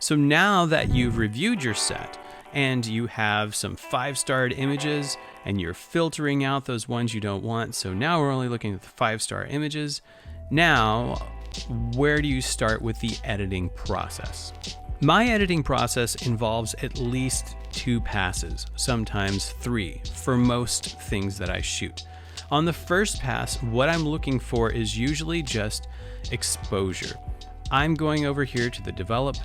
So now that you've reviewed your set and you have some 5-starred images and you're filtering out those ones you don't want, so now we're only looking at the 5-star images. Now, where do you start with the editing process? My editing process involves at least 2 passes, sometimes 3, for most things that I shoot. On the first pass, what I'm looking for is usually just exposure. I'm going over here to the develop,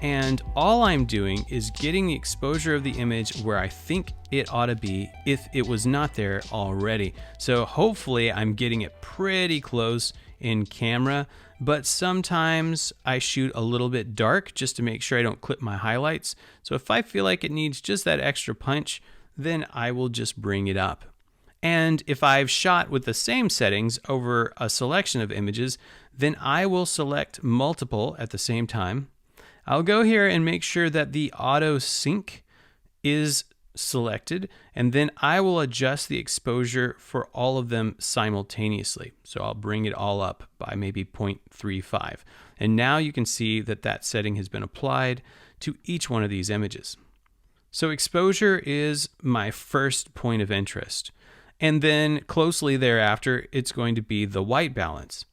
and all I'm doing is getting the exposure of the image where I think it ought to be if it was not there already. So hopefully I'm getting it pretty close in camera, but sometimes I shoot a little bit dark just to make sure I don't clip my highlights. So if I feel like it needs just that extra punch, then I will just bring it up. And if I've shot with the same settings over a selection of images, then I will select multiple at the same time. I'll go here and make sure that the auto sync is selected, and then I will adjust the exposure for all of them simultaneously. So I'll bring it all up by maybe 0.35. And now you can see that that setting has been applied to each one of these images. So exposure is my first point of interest. And then closely thereafter, it's going to be the white balance.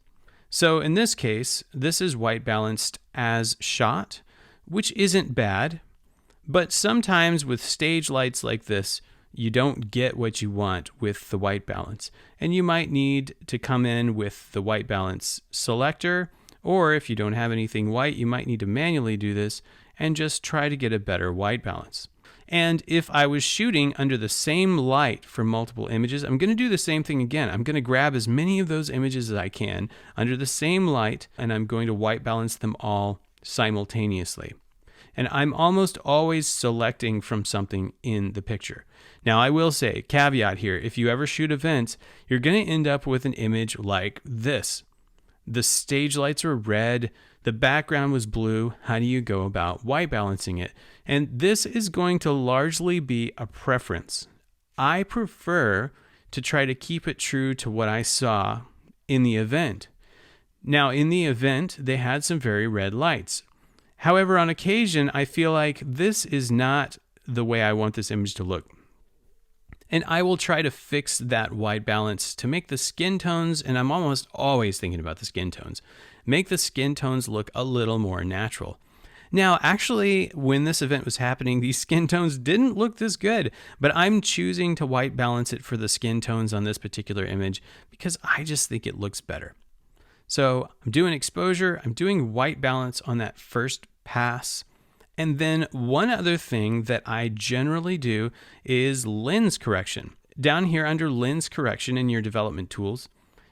So in this case, this is white balanced as shot, which isn't bad, but sometimes with stage lights like this, you don't get what you want with the white balance. And you might need to come in with the white balance selector, or if you don't have anything white, you might need to manually do this and just try to get a better white balance. And if I was shooting under the same light for multiple images, I'm going to do the same thing again. I'm going to grab as many of those images as I can under the same light, and I'm going to white balance them all simultaneously. And I'm almost always selecting from something in the picture. Now, I will say, caveat here, if you ever shoot events, you're going to end up with an image like this. The stage lights are red, the background was blue. How do you go about white balancing it? And this is going to largely be a preference. I prefer to try to keep it true to what I saw in the event. Now, in the event, they had some very red lights. However, on occasion, I feel like this is not the way I want this image to look. And I will try to fix that white balance to make the skin tones, and I'm almost always thinking about the skin tones, make the skin tones look a little more natural. Now, actually, when this event was happening, these skin tones didn't look this good, but I'm choosing to white balance it for the skin tones on this particular image because I just think it looks better. So I'm doing exposure, I'm doing white balance on that first pass. And then one other thing that I generally do is lens correction. Down here under lens correction in your development tools,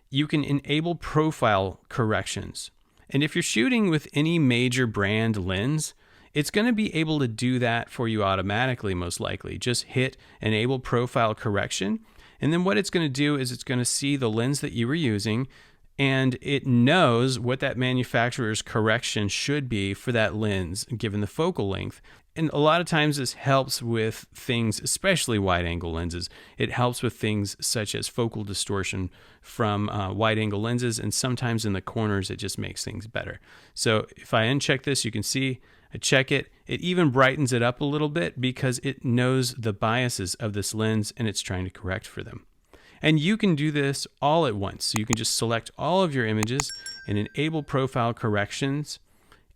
you can enable profile corrections. And if you're shooting with any major brand lens, it's going to be able to do that for you automatically, most likely. Just hit enable profile correction. And then what it's going to do is it's going to see the lens that you were using, and it knows what that manufacturer's correction should be for that lens, given the focal length. And a lot of times this helps with things, especially wide-angle lenses. It helps with things such as focal distortion from wide-angle lenses, and sometimes in the corners it just makes things better. So if I uncheck this, you can see I check it. It even brightens it up a little bit because it knows the biases of this lens and it's trying to correct for them. And you can do this all at once. So you can just select all of your images and enable profile corrections,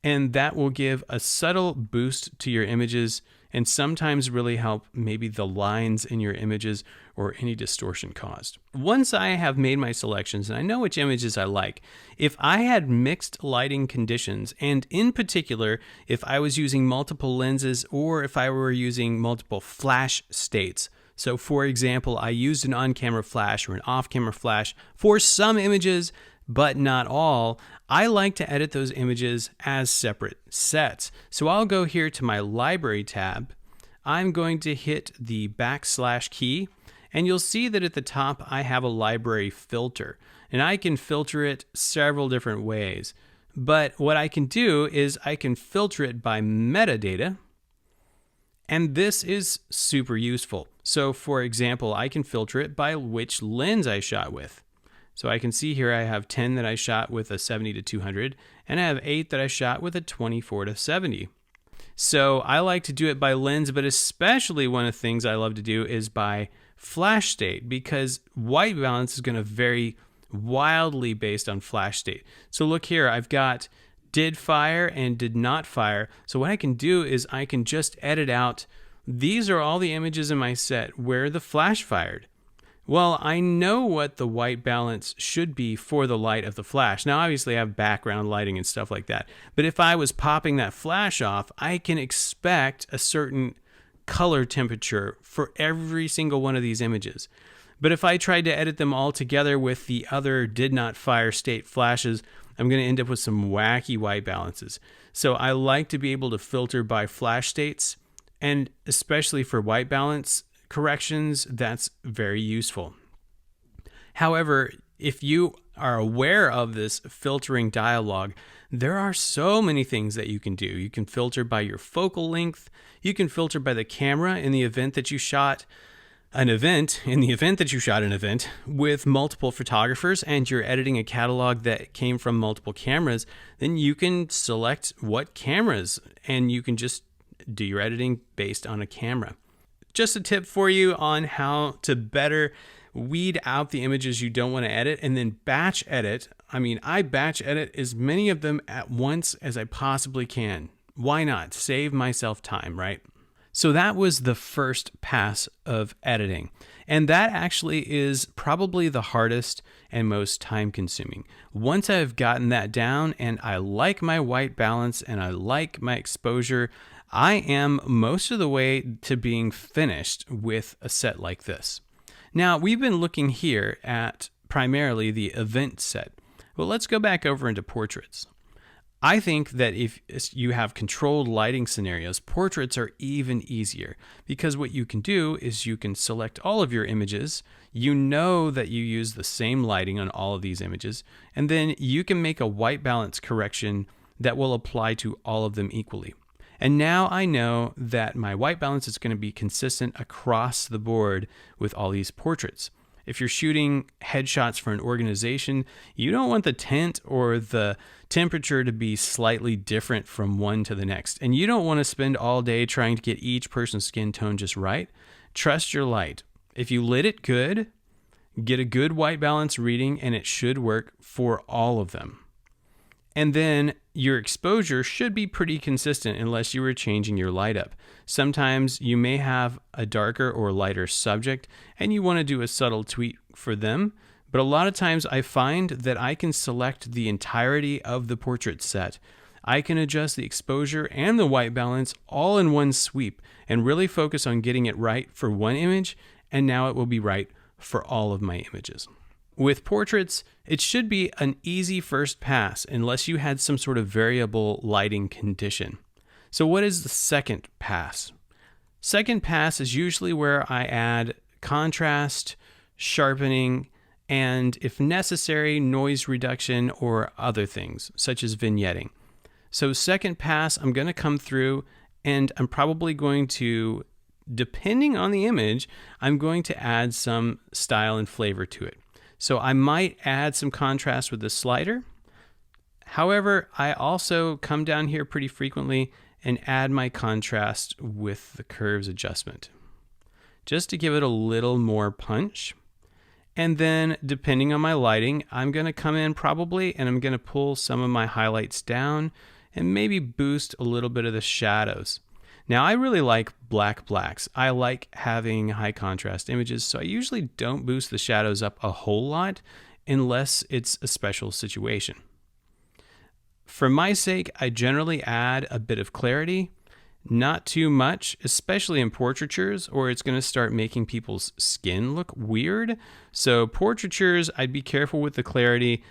and that will give a subtle boost to your images and sometimes really help maybe the lines in your images or any distortion caused. Once I have made my selections and I know which images I like, if I had mixed lighting conditions, and in particular, if I was using multiple lenses or if I were using multiple flash states. So for example, I used an on-camera flash or an off-camera flash for some images, but not all. I like to edit those images as separate sets. So I'll go here to my library tab. I'm going to hit the / key, and you'll see that at the top I have a library filter, and I can filter it several different ways. But what I can do is I can filter it by metadata, and this is super useful. So for example, I can filter it by which lens I shot with. So I can see here I have 10 that I shot with a 70-200, and I have 8 that I shot with a 24-70. So I like to do it by lens, but especially one of the things I love to do is by flash state, because white balance is going to vary wildly based on flash state. So look here, I've got did fire and did not fire. So what I can do is I can just edit out, these are all the images in my set where the flash fired. Well, I know what the white balance should be for the light of the flash. Now, obviously I have background lighting and stuff like that, but if I was popping that flash off, I can expect a certain color temperature for every single one of these images. But if I tried to edit them all together with the other did not fire state flashes, I'm going to end up with some wacky white balances. So I like to be able to filter by flash states, and especially for white balance corrections, that's very useful. However, if you are aware of this filtering dialog, there are so many things that you can do. You can filter by your focal length. You can filter by the camera in the event that you shot an event, with multiple photographers and you're editing a catalog that came from multiple cameras, then you can select what cameras and you can just do your editing based on a camera. Just a tip for you on how to better weed out the images you don't want to edit and then batch edit. I batch edit as many of them at once as I possibly can. Why not? Save myself time, right? So that was the first pass of editing. And that actually is probably the hardest and most time consuming. Once I've gotten that down and I like my white balance and I like my exposure, I am most of the way to being finished with a set like this. Now, we've been looking here at primarily the event set. Well, let's go back over into portraits. I think that if you have controlled lighting scenarios, portraits are even easier, because what you can do is you can select all of your images. You know that you use the same lighting on all of these images, and then you can make a white balance correction that will apply to all of them equally. And now I know that my white balance is going to be consistent across the board with all these portraits. If you're shooting headshots for an organization, you don't want the tint or the temperature to be slightly different from one to the next. And you don't want to spend all day trying to get each person's skin tone just right. Trust your light. If you lit it good, get a good white balance reading, and it should work for all of them. And then your exposure should be pretty consistent unless you were changing your light up. Sometimes you may have a darker or lighter subject and you want to do a subtle tweak for them. But a lot of times I find that I can select the entirety of the portrait set. I can adjust the exposure and the white balance all in one sweep and really focus on getting it right for one image, and now it will be right for all of my images. With portraits, it should be an easy first pass unless you had some sort of variable lighting condition. So what is the second pass? Second pass is usually where I add contrast, sharpening, and if necessary, noise reduction or other things such as vignetting. So second pass, I'm going to come through and I'm probably going to, depending on the image, I'm going to add some style and flavor to it. So I might add some contrast with the slider. However, I also come down here pretty frequently and add my contrast with the curves adjustment, just to give it a little more punch. And then depending on my lighting, I'm going to come in probably and I'm going to pull some of my highlights down and maybe boost a little bit of the shadows. Now, I really like blacks. I like having high contrast images, so I usually don't boost the shadows up a whole lot unless it's a special situation. For my sake, I generally add a bit of clarity, not too much, especially in portraitures, or it's going to start making people's skin look weird. So portraitures, I'd be careful with the clarity.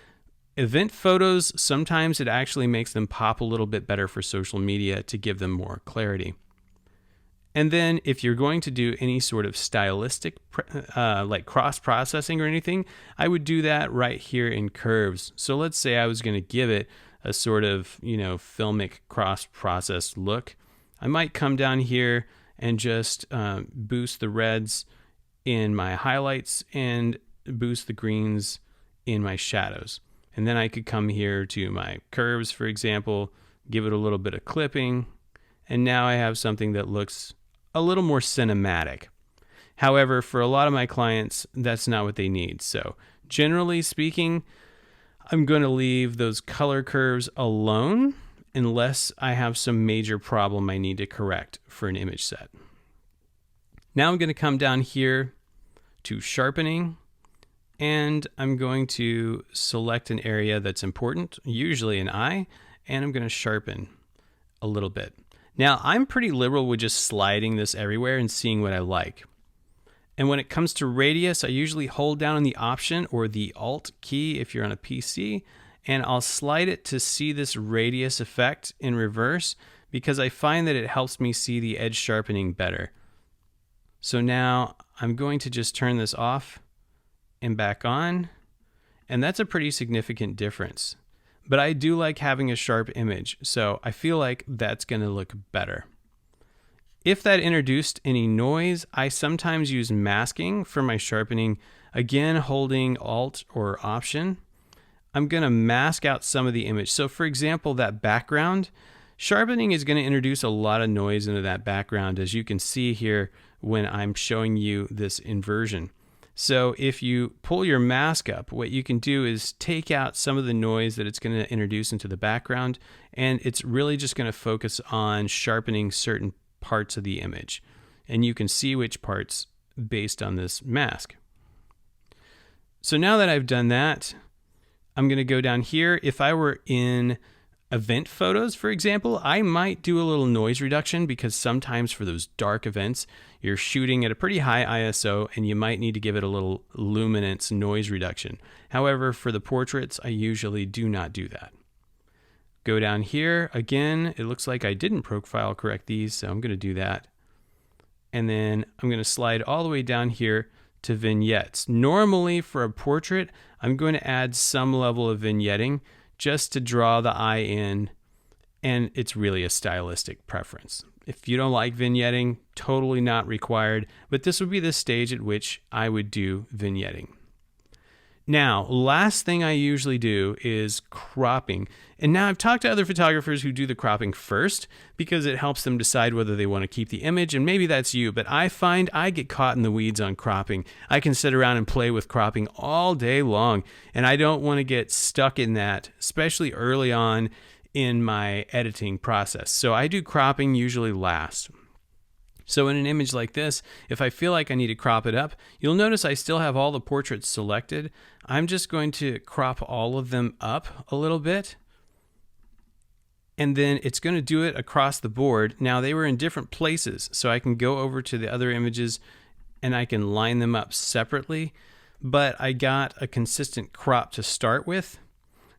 Event photos, sometimes it actually makes them pop a little bit better for social media to give them more clarity. And then if you're going to do any sort of stylistic, like cross-processing or anything, I would do that right here in curves. So let's say I was going to give it a sort of, filmic cross-processed look. I might come down here and just boost the reds in my highlights and boost the greens in my shadows. And then I could come here to my curves, for example, give it a little bit of clipping, and now I have something that looks a little more cinematic. However, for a lot of my clients, that's not what they need. So generally speaking, I'm going to leave those color curves alone unless I have some major problem I need to correct for an image set. Now I'm going to come down here to sharpening, and I'm going to select an area that's important, usually an eye, and I'm going to sharpen a little bit. Now, I'm pretty liberal with just sliding this everywhere and seeing what I like. And when it comes to radius, I usually hold down on the Option or the Alt key if you're on a PC, and I'll slide it to see this radius effect in reverse because I find that it helps me see the edge sharpening better. So now I'm going to just turn this off and back on, and that's a pretty significant difference. But I do like having a sharp image, so I feel like that's going to look better. If that introduced any noise, I sometimes use masking for my sharpening. Again, holding Alt or Option, I'm going to mask out some of the image. So for example, that background, sharpening is going to introduce a lot of noise into that background, as you can see here when I'm showing you this inversion. So if you pull your mask up, what you can do is take out some of the noise that it's going to introduce into the background, and it's really just going to focus on sharpening certain parts of the image. And you can see which parts based on this mask. So now that I've done that, I'm going to go down here. If I were in event photos, for example, I might do a little noise reduction because sometimes for those dark events, you're shooting at a pretty high ISO and you might need to give it a little luminance noise reduction. However, for the portraits, I usually do not do that. Go down here. Again, it looks like I didn't profile correct these, so I'm going to do that. And then I'm going to slide all the way down here to vignettes. Normally for a portrait, I'm going to add some level of vignetting just to draw the eye in, and it's really a stylistic preference. If you don't like vignetting, totally not required, but this would be the stage at which I would do vignetting. Now, last thing I usually do is cropping. And now I've talked to other photographers who do the cropping first because it helps them decide whether they want to keep the image, and maybe that's you, but I find I get caught in the weeds on cropping. I can sit around and play with cropping all day long, and I don't want to get stuck in that, especially early on in my editing process. So I do cropping usually last. So in an image like this, if I feel like I need to crop it up, you'll notice I still have all the portraits selected. I'm just going to crop all of them up a little bit, and then it's going to do it across the board. Now they were in different places, so I can go over to the other images and I can line them up separately, but I got a consistent crop to start with.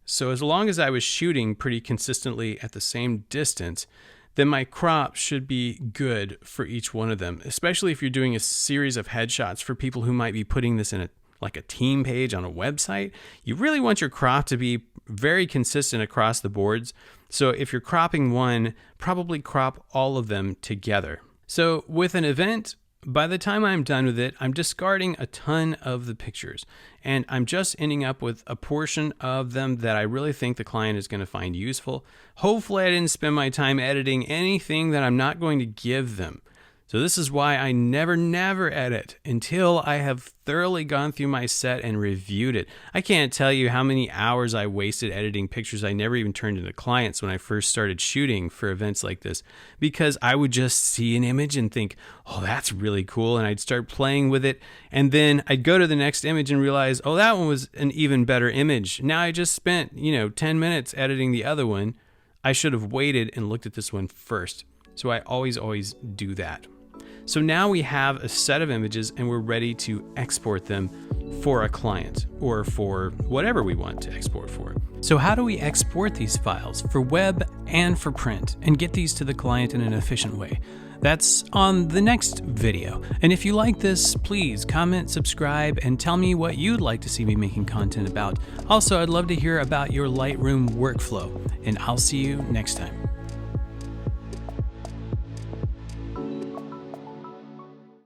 So as long as I was shooting pretty consistently at the same distance, then my crop should be good for each one of them, especially if you're doing a series of headshots for people who might be putting this in like a team page on a website. You really want your crop to be very consistent across the boards. So if you're cropping one, probably crop all of them together. So with an event, by the time I'm done with it, I'm discarding a ton of the pictures, and I'm just ending up with a portion of them that I really think the client is going to find useful. Hopefully I didn't spend my time editing anything that I'm not going to give them. So this is why I never edit until I have thoroughly gone through my set and reviewed it. I can't tell you how many hours I wasted editing pictures I never even turned into clients when I first started shooting for events like this, because I would just see an image and think, oh, that's really cool, and I'd start playing with it, and then I'd go to the next image and realize, oh, that one was an even better image. Now I just spent 10 minutes editing the other one. I should have waited and looked at this one first. So I always do that. So now we have a set of images and we're ready to export them for a client or for whatever we want to export for. So how do we export these files for web and for print and get these to the client in an efficient way? That's on the next video. And if you like this, please comment, subscribe, and tell me what you'd like to see me making content about. Also, I'd love to hear about your Lightroom workflow, and I'll see you next time.